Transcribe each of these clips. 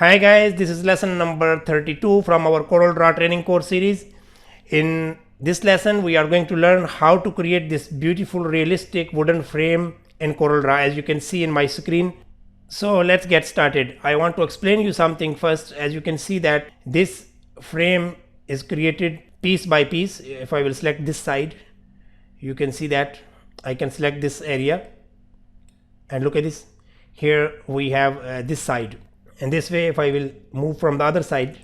Hi guys, this is lesson number 32 from our Corel Draw training course series. In this lesson, we are going to learn how to create this beautiful realistic wooden frame in Corel Draw, as you can see in my screen. So let's get started. I want to explain you something first. As you can see that this frame is created piece by piece. If I will select this side, you can see that I can select this area and look at this. Here we have this side. And this way, if I will move from the other side,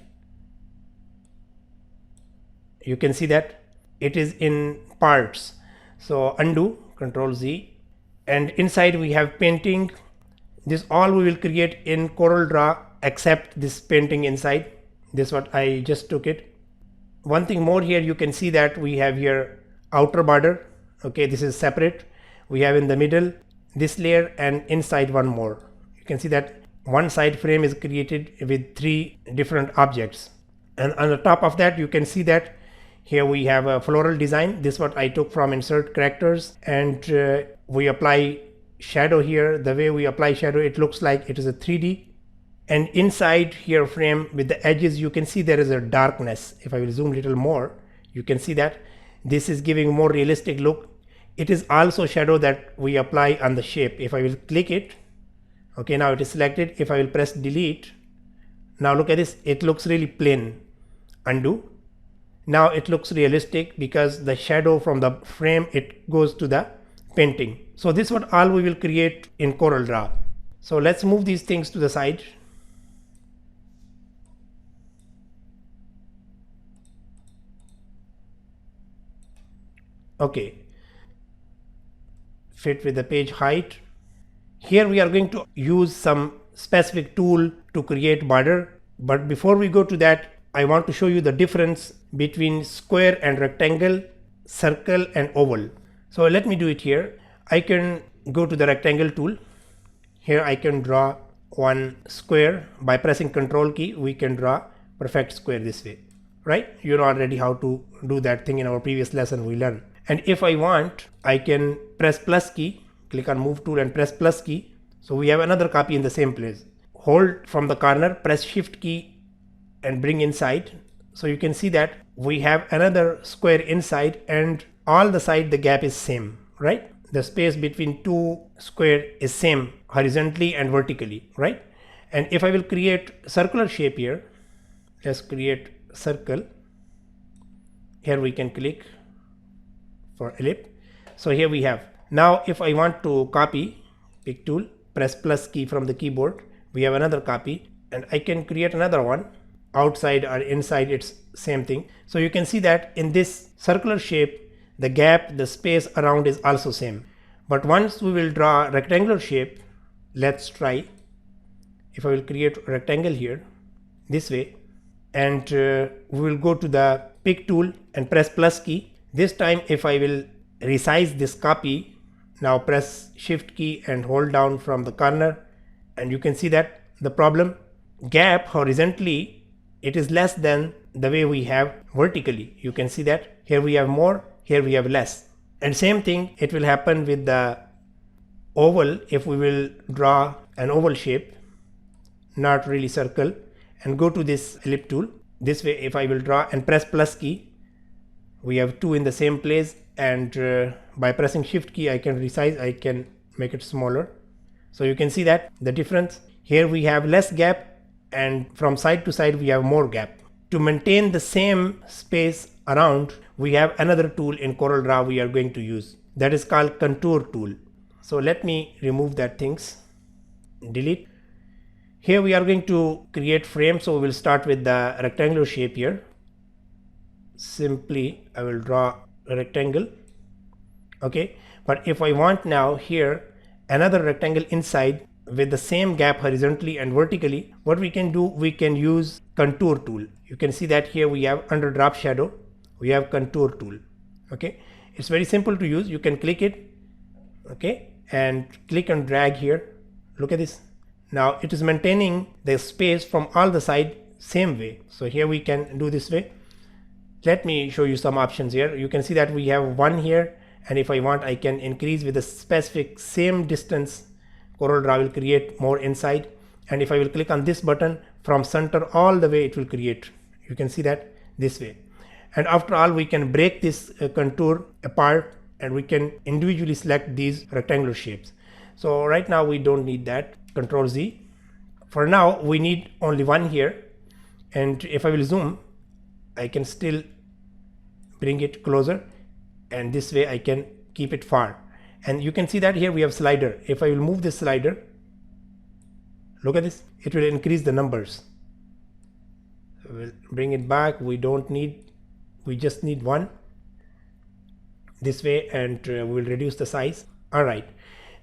you can see that it is in parts. So undo, Control Z, and inside we have painting. This all we will create in Corel Draw except this painting inside. This what I just took it. One thing more here, you can see that we have here outer border. Okay, this is separate. We have in the middle this layer and inside one more. You can see that one side frame is created with 3 different objects, and on the top of that you can see that here we have a floral design. This is what I took from insert characters, and we apply shadow here. The way we apply shadow, it looks like it is a 3D, and inside here frame with the edges, you can see there is a darkness. If I will zoom a little more, you can see that this is giving more realistic look. It is also shadow that we apply on the shape. If I will click it, okay, now it is selected. If I will press delete, now look at this, it looks really plain. Undo. Now it looks realistic because the shadow from the frame, it goes to the painting. So this is what all we will create in Corel Draw. So let's move these things to the side. Okay, fit with the page height. Here we are going to use some specific tool to create border, but before we go to that, I want to show you the difference between square and rectangle, circle and oval. So let me do it here. I can go to the rectangle tool. Here I can draw one square. By pressing Control key, we can draw perfect square this way, right? You know already how to do that thing. In our previous lesson we learned. And if I want, I can press plus key, click on move tool and press plus key. So we have another copy in the same place. Hold from the corner, press shift key and bring inside. So you can see that we have another square inside, and all the side the gap is same, right? The space between 2 square is same horizontally and vertically, right? And if I will create circular shape here, let's create circle. Here we can click for ellipse. So here we have. Now if I want to copy, pick tool, press plus key from the keyboard, we have another copy, and I can create another one. Outside or inside, it's same thing. So you can see that in this circular shape, the gap, the space around is also same. But once we will draw rectangular shape, let's try. If I will create a rectangle here this way, and we will go to the pick tool and press plus key. This time if I will resize this copy, now press shift key and hold down from the corner, and you can see that the problem, gap horizontally, it is less than the way we have vertically. You can see that here we have more, here we have less. And same thing it will happen with the oval. If we will draw an oval shape, not really circle, and go to this ellipse tool, this way if I will draw and press plus key, we have 2 in the same place, and by pressing shift key I can resize, I can make it smaller. So you can see that the difference. Here we have less gap, and from side to side we have more gap. To maintain the same space around, we have another tool in Corel Draw we are going to use. That is called contour tool. So let me remove that things, delete. Here we are going to create frame, so we will start with the rectangular shape here. Simply I will draw a rectangle. Okay, but if I want now here another rectangle inside with the same gap horizontally and vertically, what we can do, we can use contour tool. You can see that here we have under drop shadow, we have contour tool. Okay, it's very simple to use. You can click it, okay, and click and drag here. Look at this. Now it is maintaining the space from all the side same way. So here we can do this way. Let me show you some options here. You can see that we have 1 here, and if I want, I can increase with a specific same distance. Corel Draw will create more inside. and if I will click on this button, from center all the way it will create, you can see that this way. And after all, we can break this contour apart and we can individually select these rectangular shapes. So right now we don't need that. Control Z. For now we need only one here, and if I will zoom, I can still bring it closer, and this way I can keep it far. And you can see that here we have slider. If I will move this slider, look at this, it will increase the numbers. So we'll bring it back. We just need one this way, and we will reduce the size. All right,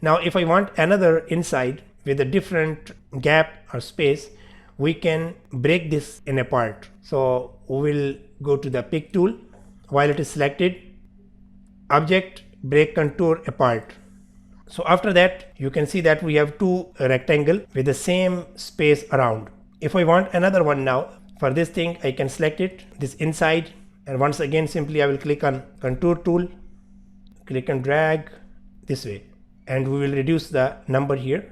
now if I want another inside with a different gap or space, we can break this in apart. So we will go to the pick tool. While it is selected, object, break contour apart. So after that, you can see that we have two rectangle with the same space around. If I want another one now, for this thing I can select it, this inside, and once again simply I will click on contour tool, click and drag this way, and we will reduce the number here.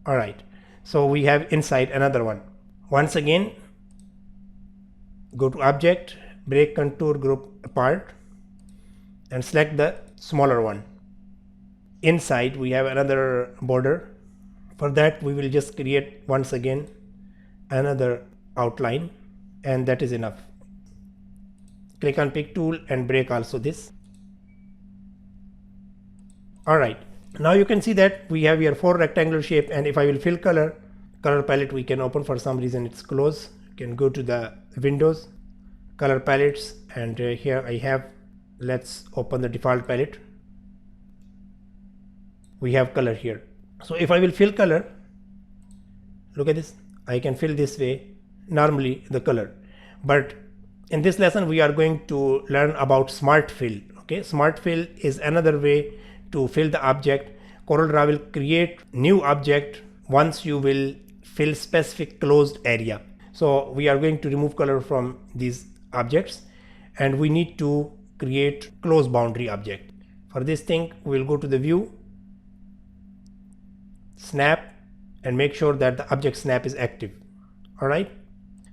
All right, so we have inside another one. Once again, go to object, break contour group apart, and select the smaller one. Inside we have another border. For that we will just create once again another outline, and that is enough. Click on pick tool and break also this. All right, now you can see that we have here 4 rectangular shape, and if I will fill color palette, we can open. For some reason it's closed. You can go to the windows, color palettes, and here I have, let's open the default palette. We have color here. So if I will fill color, look at this, I can fill this way normally the color. But in this lesson we are going to learn about smart fill. Okay, smart fill is another way to fill the object. Corel Draw will create new object once you will fill specific closed area. So we are going to remove color from these objects, and we need to create close boundary object. For this thing we will go to the view, snap, and make sure that the object snap is active. All right,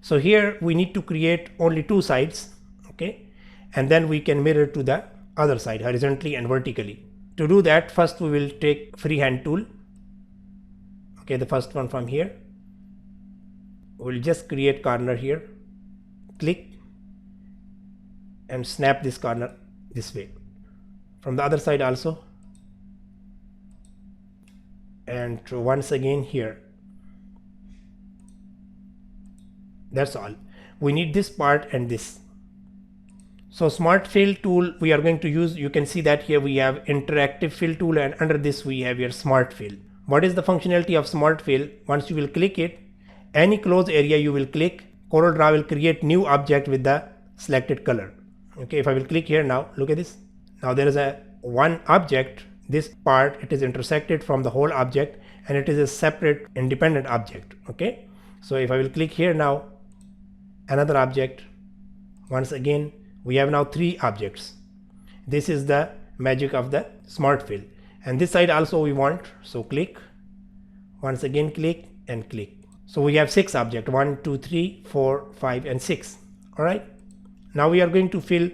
so here we need to create only 2 sides. Okay, and then we can mirror to the other side horizontally and vertically. To do that, first we will take freehand tool. Okay, the first one from here, we'll just create corner here, click and snap this corner this way. From the other side also, and once again here. That's all. We need this part and this. So smart fill tool we are going to use. You can see that here we have interactive fill tool, and under this we have here smart fill. What is the functionality of smart fill? Once you will click it, any closed area you will click, Corel Draw will create new object with the selected color. Okay, if I will click here now, look at this. Now there is a one object, this part, it is intersected from the whole object, and it is a separate independent object. Okay, so if I will click here now, another object, once again we have now 3 objects. This is the magic of the smart fill. And this side also we want, so click, once again click and click. So we have 6 objects, 1 2 3 4 5 and 6. All right, now we are going to fill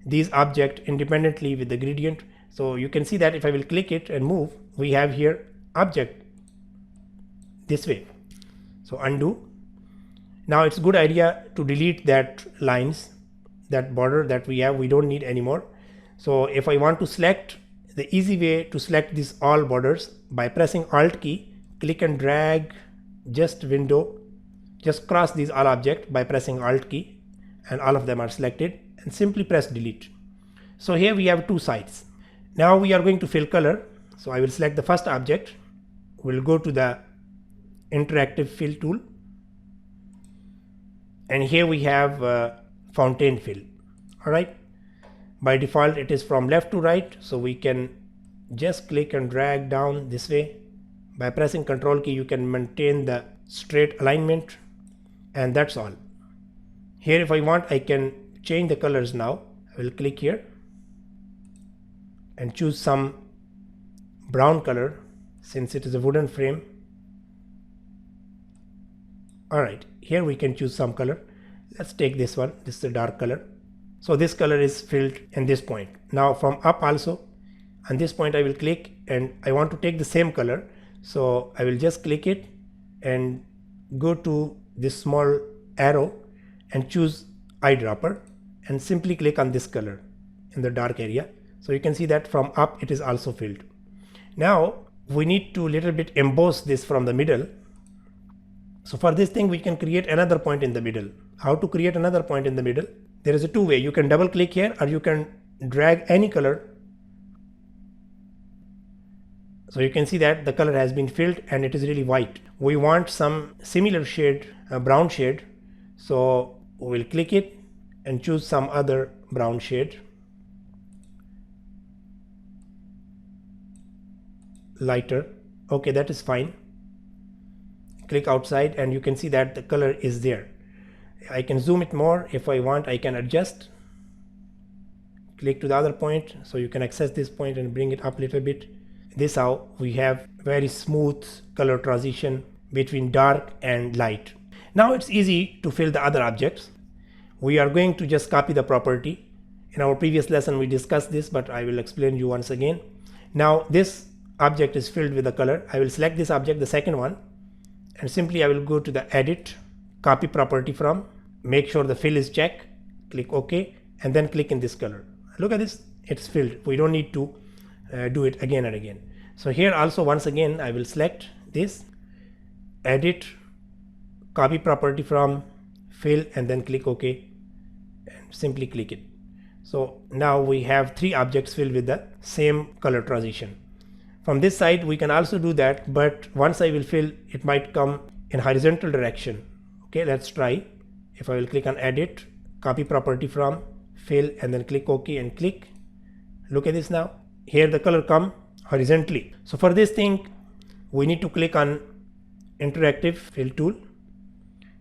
these objects independently with the gradient. So you can see that if I will click it and move, we have here object this way. So undo. Now it's a good idea to delete that lines, that border that we have, we don't need anymore. So if I want to select, the easy way to select these all borders, by pressing Alt key, click and drag, just window, just cross these all objects by pressing Alt key, and all of them are selected, and simply press delete. So here we have 2 sides. Now we are going to fill color. So I will select the first object, we'll go to the interactive fill tool, and here we have fountain fill. All right, by default it is from left to right, so we can just click and drag down this way. By pressing Ctrl key you can maintain the straight alignment, and that's all. Here if I want, I can change the colors now. I will click here and choose some brown color, since it is a wooden frame. Alright, here we can choose some color. Let's take this one. This is a dark color. So this color is filled in this point. Now from up also, on this point I will click, and I want to take the same color. So I will just click it and go to this small arrow and choose eyedropper and simply click on this color in the dark area. So you can see that from up it is also filled. Now we need to little bit emboss this from the middle. So for this thing we can create another point in the middle. How to create another point in the middle? There is a two way. You can double click here, or you can drag any color. So you can see that the color has been filled and it is really white. We want some similar shade, brown shade. So we'll click it and choose some other brown shade. Lighter. Okay, that is fine. Click outside and you can see that the color is there. I can zoom it more if I want. I can adjust. Click to the other point so you can access this point and bring it up a little bit. This how we have very smooth color transition between dark and light. Now it's easy to fill the other objects. We are going to just copy the property. In our previous lesson we discussed this, but I will explain you once again. Now this object is filled with the color. I will select this object, the second one, and simply I will go to the edit, copy property from, make sure the fill is checked, click OK, and then click in this color. Look at this, it's filled. We don't need to do it again and again. So here also once again I will select this, edit, copy property from, fill, and then click OK and simply click it. So now we have three objects filled with the same color transition. From this side we can also do that, but once I will fill, it might come in horizontal direction. Okay, let's try. If I will click on edit, copy property from, fill, and then click OK and click. Look at this now. Here the color come horizontally. So for this thing we need to click on interactive fill tool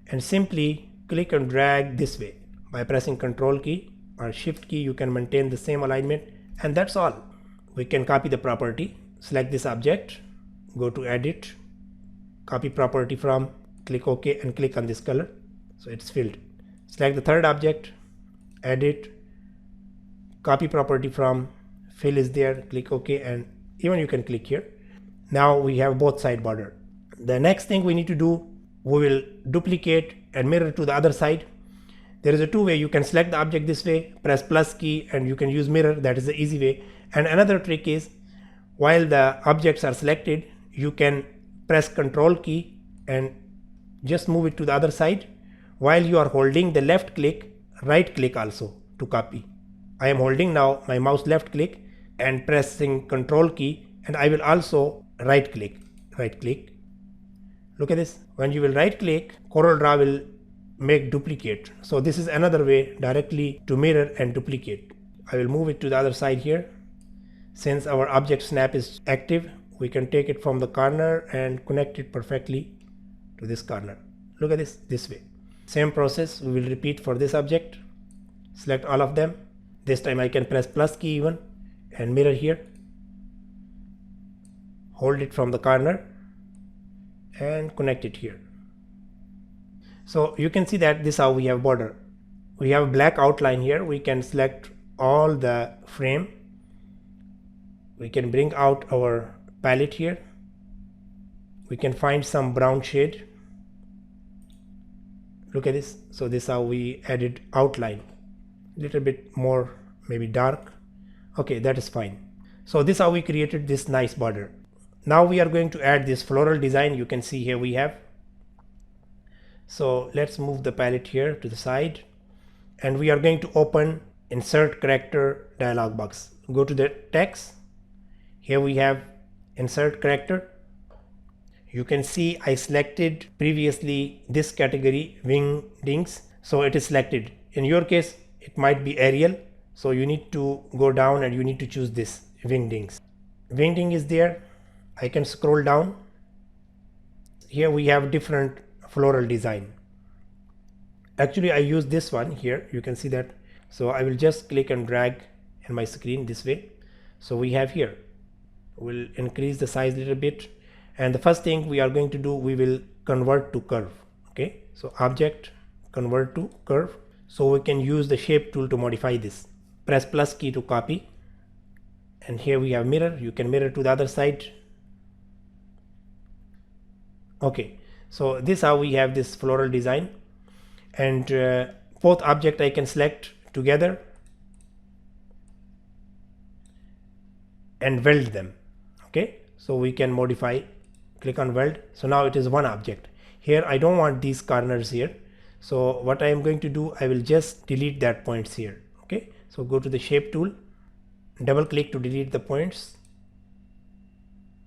and simply click and drag this way. By pressing Ctrl key or Shift key you can maintain the same alignment, and that's all. We can copy the property. Select this object, go to edit, copy property from, click OK and click on this color. So it's filled. Select the third object, edit, copy property from, fill is there, click OK, and even you can click here. Now we have both side border. The next thing we need to do, we will duplicate and mirror to the other side. There is a two way. You can select the object this way, press plus key, and you can use mirror. That is the easy way. And another trick is, while the objects are selected, you can press Ctrl key and just move it to the other side. While you are holding the left click, right click also to copy. I am holding now my mouse left click and pressing Ctrl key, and I will also right click. Look at this. When you will right click, Corel Draw will make duplicate. So this is another way directly to mirror and duplicate. I will move it to the other side here. Since our object snap is active, we can take it from the corner and connect it perfectly to this corner. Look at this way. Same process we will repeat for this object. Select all of them. This time I can press plus key even and mirror here. Hold it from the corner and connect it here. So you can see that this is how we have border. We have a black outline here. We can select all the frame. We can bring out our palette here. We can find some brown shade. Look at this. So this is how we added outline. Little bit more maybe dark. Okay, that is fine. So this is how we created this nice border. Now we are going to add this floral design. You can see here we have. So let's move the palette here to the side, and we are going to open insert character dialog box. Go to the text. Here we have insert character. You can see I selected previously this category wingdings, so it is selected. In your case it might be Arial, so you need to go down and you need to choose this wingdings. Wingding is there. I can scroll down. Here we have different floral design. Actually I use this one here. You can see that. So I will just click and drag in my screen this way. So we have here We'll increase the size a little bit, and the first thing we are going to do, we will convert to curve. Okay, so object, convert to curve, so we can use the shape tool to modify this. Press plus key to copy, and here we have mirror. You can mirror to the other side. Okay, so this how we have this floral design, and both object I can select together and weld them. Okay, so we can modify, click on weld. So now it is one object. Here I don't want these corners here, so what I am going to do, I will just delete that points here. Okay, so go to the shape tool, double click to delete the points.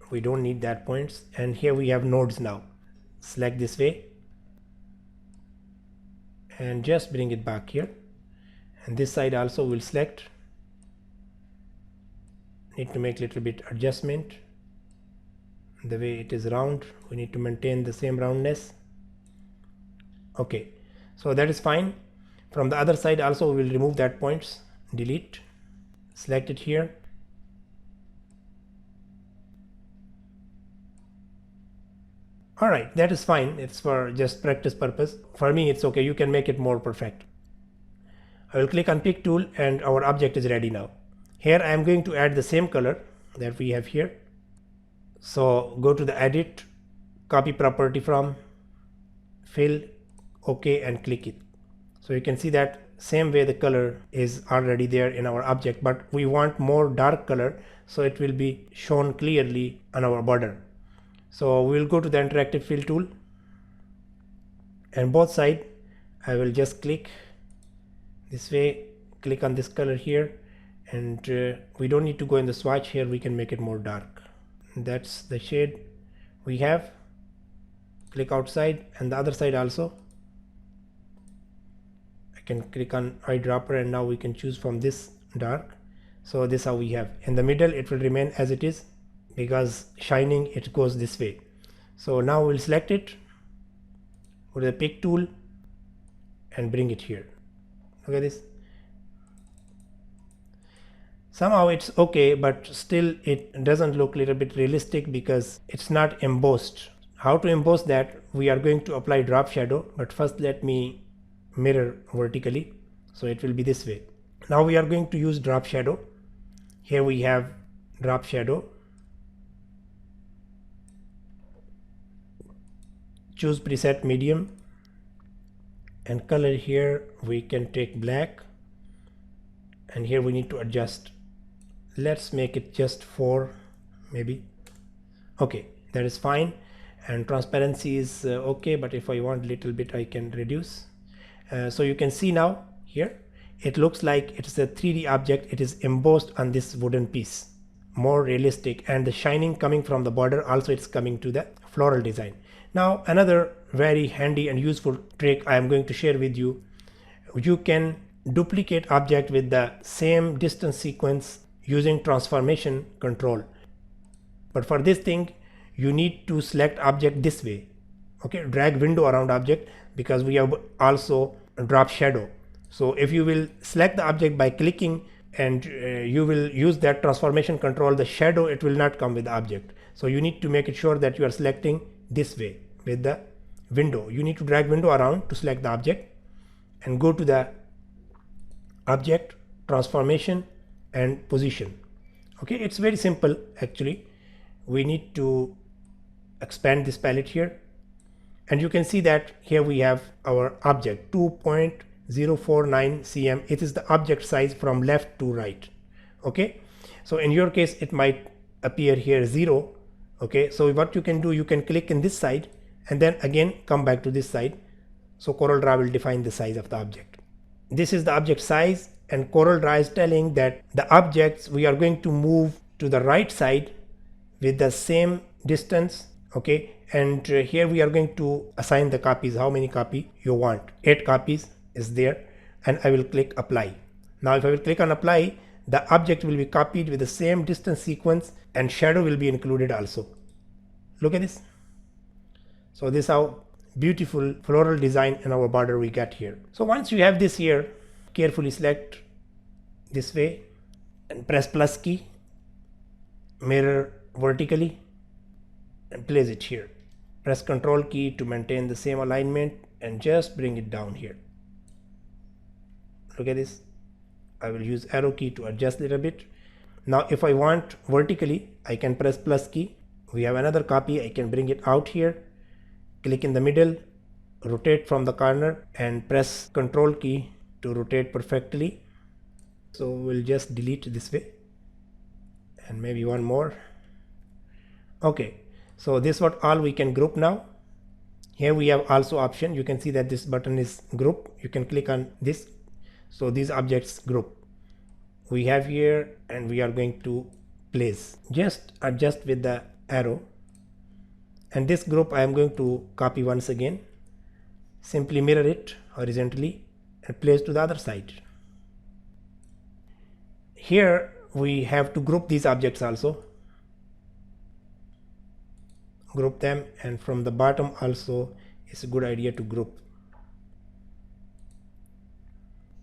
We don't need that points, and here we have nodes. Now select this way and just bring it back here, and this side also will select. Need to make little bit adjustment. The way it is round, we need to maintain the same roundness. Okay, so that is fine. From the other side also we will remove that points, delete, select it here. Alright, that is fine. It's for just practice purpose. For me it's okay. You can make it more perfect. I will click on pick tool, and our object is ready now. Here I am going to add the same color that we have here. So go to the edit, copy property from fill, OK, and click it. So you can see that same way the color is already there in our object, but we want more dark color, so it will be shown clearly on our border. So we will go to the interactive fill tool, and both side I will just click this way, click on this color here, and we don't need to go in the swatch here. We can make it more dark. That's the shade we have. Click outside, and the other side also I can click on eyedropper, and now we can choose from this dark. So this how we have. In the middle it will remain as it is, because shining it goes this way. So now we'll select it, go to the pick tool and bring it here. Look at this. Somehow it's okay, but still it doesn't look a little bit realistic because it's not embossed. How to emboss that? We are going to apply drop shadow, but first let me mirror vertically, so it will be this way. Now we are going to use drop shadow. Here we have drop shadow. Choose preset medium, and color here we can take black, and here we need to adjust. Let's make it just 4 maybe. Okay, that is fine, and transparency is okay, but if I want a little bit I can reduce. So you can see now here it looks like it's a 3D object. It is embossed on this wooden piece, more realistic, and the shining coming from the border also it's coming to the floral design. Now another very handy and useful trick I am going to share with you. You can duplicate object with the same distance sequence using transformation control, but for this thing you need to select object this way. Okay, drag window around object, because we have also drop shadow. So if you will select the object by clicking, and you will use that transformation control, the shadow it will not come with the object. So you need to make it sure that you are selecting this way with the window. You need to drag window around to select the object, and go to the object, transformation, and position. Okay, it's very simple actually. We need to expand this palette here, and you can see that here we have our object 2.049 cm. It is the object size from left to right. Okay, so in your case it might appear here 0. Okay, so what you can do, you can click in this side and then again come back to this side. So Corel Draw will define the size of the object. This is the object size, and Corel Draw is telling that the objects we are going to move to the right side with the same distance. Okay, and here we are going to assign the copies, how many copy you want. 8 copies is there, and I will click apply. Now if I will click on apply, the object will be copied with the same distance sequence, and shadow will be included also. Look at this. So this is how beautiful floral design in our border we got here. So once you have this here, carefully select this way and press plus key, mirror vertically and place it here. Press Ctrl key to maintain the same alignment and just bring it down here. Look at this. I will use arrow key to adjust a little bit. Now if I want vertically, I can press plus key. We have another copy. I can bring it out here, click in the middle, rotate from the corner and press Ctrl key to rotate perfectly. So we'll just delete this way and maybe one more. Okay, so this is what all we can group now. Here we have also option. You can see that this button is group. You can click on this. So these objects group we have here, and we are going to place. Just adjust with the arrow, and this group I am going to copy once again. Simply mirror it horizontally and place to the other side. Here we have to group these objects also. Group them, and from the bottom also it's a good idea to group.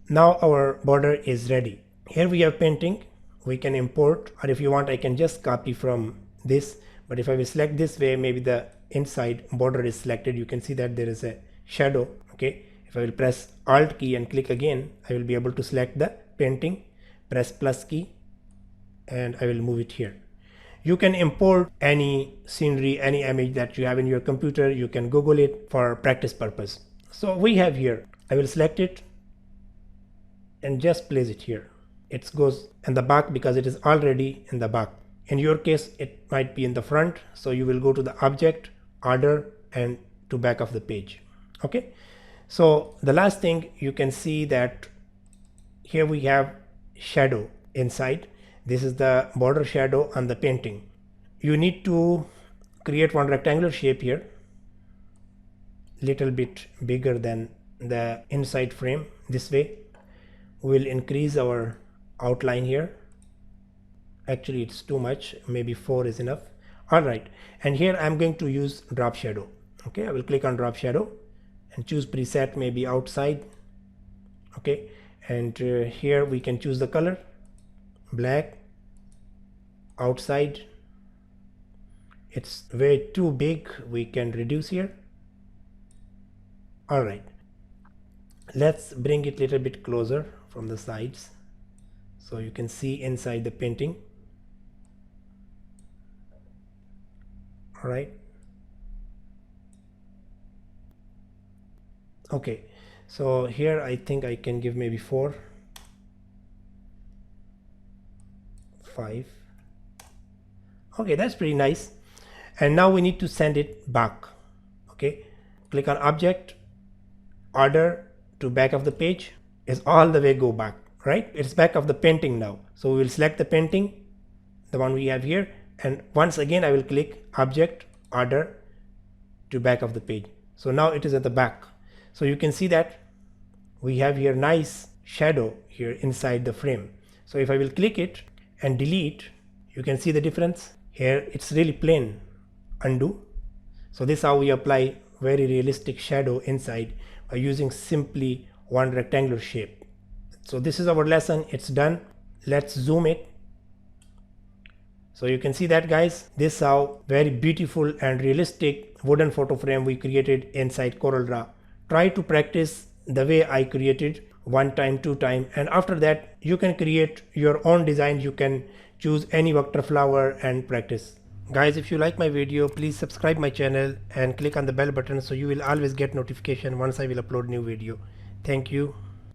Now our border is ready. Here we have painting. We can import, or if you want I can just copy from this, but if I will select this way, maybe the inside border is selected. You can see that there is a shadow. Okay, if I will press Alt key and click again, I will be able to select the painting. Press plus key and I will move it here. You can import any scenery, any image that you have in your computer. You can Google it for practice purpose. So we have here, I will select it and just place it here. It goes in the back because it is already in the back. In your case it might be in the front, so you will go to the object, order, and to back of the page. Okay, so the last thing you can see that here we have shadow inside. This is the border shadow on the painting. You need to create one rectangular shape here, little bit bigger than the inside frame. This way we will increase our outline here. Actually it's too much, maybe 4 is enough. All right, and here I'm going to use drop shadow. Okay, I will click on drop shadow and choose preset, maybe outside. Okay, and here we can choose the color, black, outside. It's way too big, we can reduce here. All right, let's bring it a little bit closer from the sides so you can see inside the painting. All right, okay, so here I think I can give maybe 4, 5. Okay, that's pretty nice. And now we need to send it back. Okay, click on object, order to back of the page. Is all the way go back, right? It's back of the painting now. So we will select the painting, the one we have here, and once again I will click object, order to back of the page. So now it is at the back. So you can see that we have here nice shadow here inside the frame. So if I will click it and delete, you can see the difference. Here it's really plain. Undo. So this is how we apply very realistic shadow inside by using simply one rectangular shape. So this is our lesson. It's done. Let's zoom it. So you can see that, guys, this is how very beautiful and realistic wooden photo frame we created inside Corel Draw. Try to practice the way I created, 1 time, 2 time, and after that you can create your own design. You can choose any vector flower and practice. Guys, if you like my video, please subscribe my channel and click on the bell button so you will always get notification once I will upload new video. Thank you.